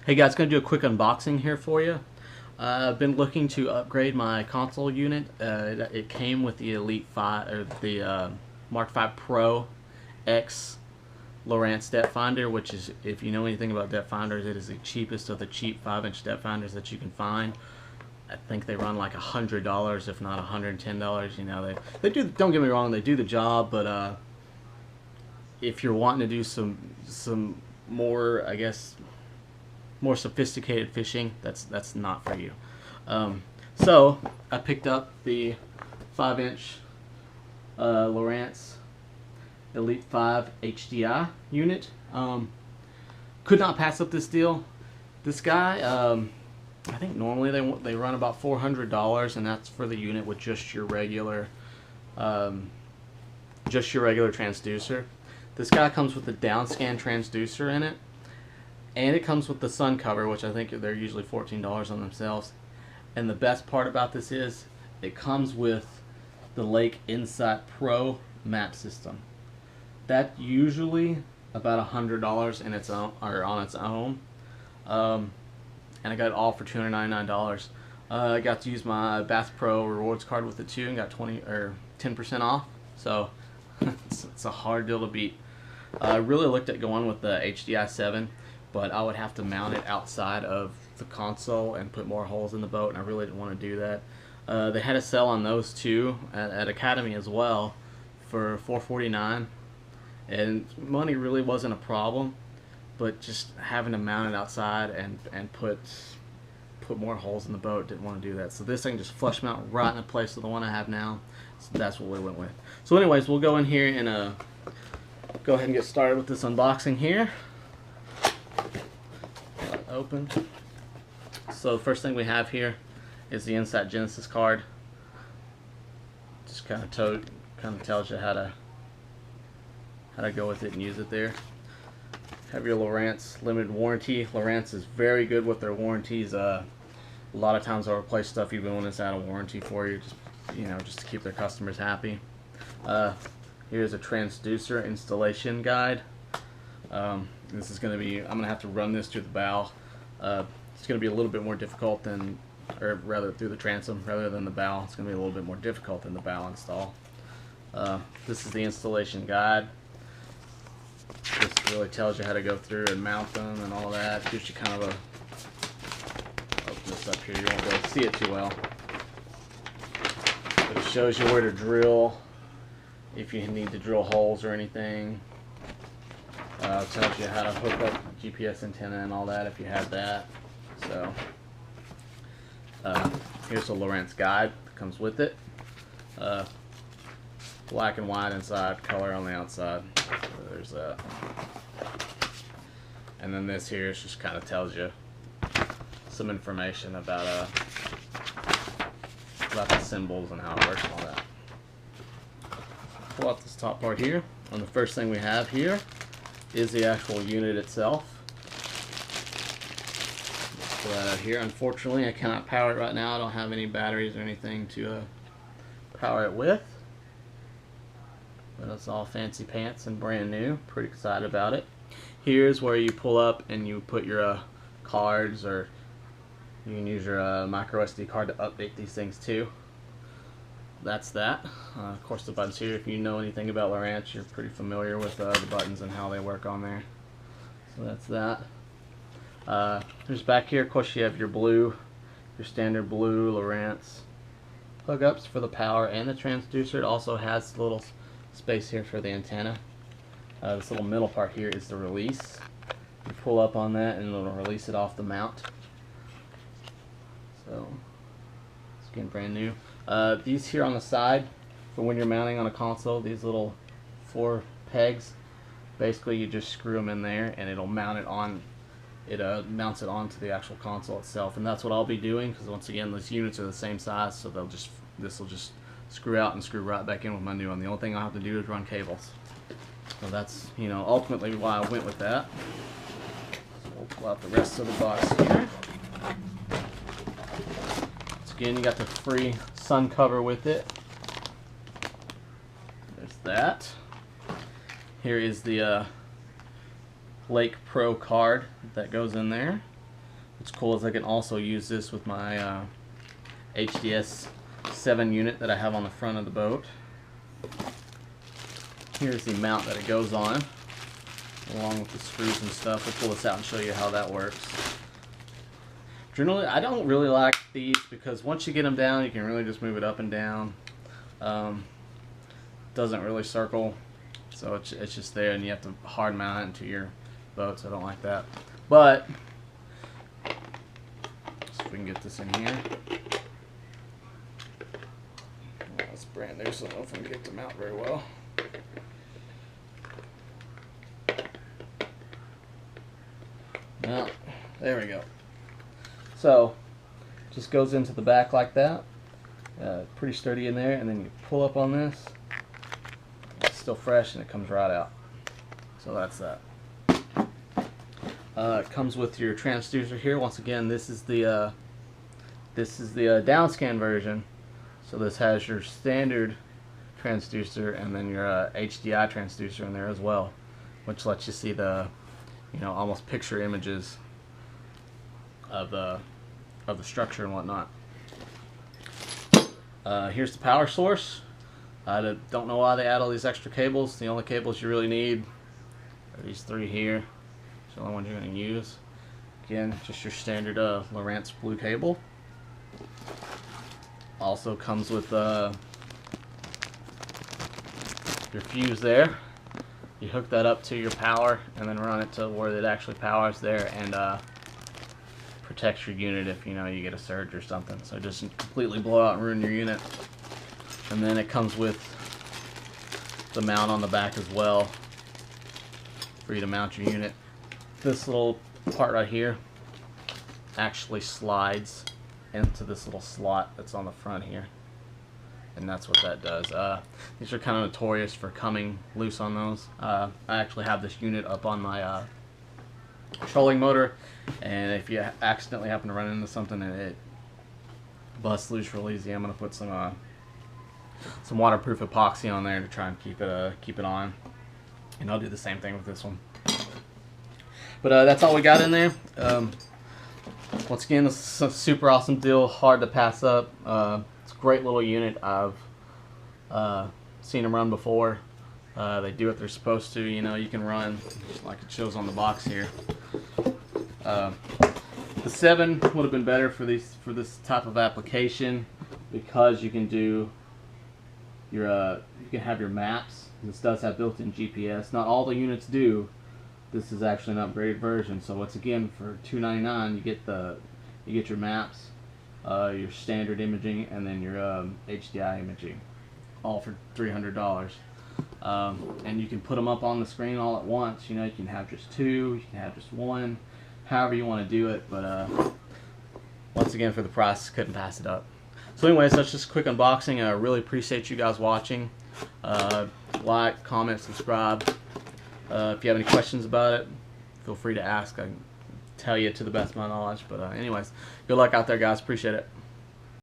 Hey guys, going to do a quick unboxing here for you. I've been looking to upgrade my console unit. It came with the Elite 5 or the Mark 5 Pro X Lowrance depth finder, which is, if you know anything about depth finders, it is the cheapest of the cheap 5-inch depth finders that you can find. I think they run like $100, if not $110. You know, they do. Don't get me wrong, they do the job, but if you're wanting to do some more, I guess, more sophisticated fishing, that's not for you. So I picked up the 5-inch Lowrance Elite 5 HDI unit. Could not pass up this deal. This guy, I think normally they run about $400, and that's for the unit with just your regular transducer. This guy comes with the downscan transducer in it, and it comes with the sun cover, which I think they're usually $14 on themselves. And the best part about this is it comes with the Lake Insight Pro map system. That's usually about $100 in its own, or on its own. And I got it all for $299. I got to use my Bass Pro rewards card with it too, and got 10% off. So it's a hard deal to beat. I really looked at going with the HDI 7, but I would have to mount it outside of the console and put more holes in the boat, and I really didn't want to do that. They had a sale on those too at Academy as well for $449, and money really wasn't a problem, but just having to mount it outside and put more holes in the boat, didn't want to do that. So this thing just flush mount right in the place of the one I have now. So that's what we went with. So anyways, we'll go in here and go ahead and get started with this unboxing here. Open. So the first thing we have here is the Insight Genesis card. Just kind of tells you how to go with it and use it there. Have your Lowrance limited warranty. Lowrance is very good with their warranties. A lot of times they'll replace stuff even when it's out of warranty for you, just to keep their customers happy. Here's a transducer installation guide. This is going to be, I'm going to have to run this through the bow. It's going to be a little bit more difficult than, or rather through the transom rather than the bow. It's going to be a little bit more difficult than the bow install. This is the installation guide. This really tells you how to go through and mount them and all that. Gives you kind of a, open this up here, you won't be able to see it too well. But it shows you where to drill, if you need to drill holes or anything. It tells you how to hook up GPS antenna and all that if you have that. So here's the Lowrance guide that comes with it. Black and white inside, color on the outside. So there's that. And then this here just kind of tells you some information about the symbols and how it works and all that. Pull out this top part here, and the first thing we have here is the actual unit itself. Let's pull that out here. Unfortunately, I cannot power it right now. I don't have any batteries or anything to power it with. But it's all fancy pants and brand new. Pretty excited about it. Here's where you pull up and you put your cards, or you can use your micro SD card to update these things too. That's that. Of course, the buttons here, if you know anything about Lowrance, you're pretty familiar with the buttons and how they work on there. So that's that. There's back here, of course, you have your standard blue Lowrance hookups for the power and the transducer. It also has a little space here for the antenna. This little middle part here is the release. You pull up on that and it'll release it off the mount. So it's getting brand new. These here on the side, for when you're mounting on a console, these little 4 pegs, basically you just screw them in there and it'll mount it on. It mounts it onto the actual console itself, and that's what I'll be doing, because once again these units are the same size, so this will just screw out and screw right back in with my new one. The only thing I'll have to do is run cables. So that's, ultimately why I went with that. So we'll pull out the rest of the box here. So again, you got the free sun cover with it. There's that. Here is the Lake Pro card that goes in there. What's cool is I can also use this with my HDS 7 unit that I have on the front of the boat. Here's the mount that it goes on, along with the screws and stuff. We'll pull this out and show you how that works. Generally, I don't really like these because once you get them down, you can really just move it up and down. Doesn't really circle, so it's just there, and you have to hard mount it into your boat, so I don't like that. But see if we can get this in here. Well, it's brand new, so I don't know if I can get them out very well. Well, there we go. So, just goes into the back like that. Pretty sturdy in there, and then you pull up on this. It's still fresh, and it comes right out. So that's that. It comes with your transducer here. Once again, this is the downscan version. So this has your standard transducer and then your HDI transducer in there as well, which lets you see the, almost picture images of the structure and whatnot. Here's the power source. I don't know why they add all these extra cables. The only cables you really need are these three here. It's the only ones you're going to use. Again, just your standard Lowrance blue cable. Also comes with your fuse there. You hook that up to your power and then run it to where it actually powers there and protects your unit if you get a surge or something. So it doesn't completely blow out and ruin your unit. And then it comes with the mount on the back as well for you to mount your unit. This little part right here actually slides into this little slot that's on the front here, and that's what that does. These are kind of notorious for coming loose on those. I actually have this unit up on my trolling motor, and if you accidentally happen to run into something and it busts loose real easy, I'm going to put some waterproof epoxy on there to try and keep it on, and I'll do the same thing with this one. But that's all we got in there. Once again, this is a super awesome deal, hard to pass up. It's a great little unit. I've seen them run before. They do what they're supposed to. You can run like it shows on the box here. The 7 would have been better for this type of application because you can do your you can have your maps. This does have built-in GPS. Not all the units do. This is actually an upgraded version. So once again, for $2.99, you get your maps, your standard imaging, and then your HDI imaging, all for $300. And you can put them up on the screen all at once. You can have just 2, you can have just 1, however you want to do it. But once again, for the price, couldn't pass it up. So anyways, that's just a quick unboxing. I really appreciate you guys watching. Like, comment, subscribe. If you have any questions about it, feel free to ask. I can tell you to the best of my knowledge. But anyways, good luck out there, guys. Appreciate it.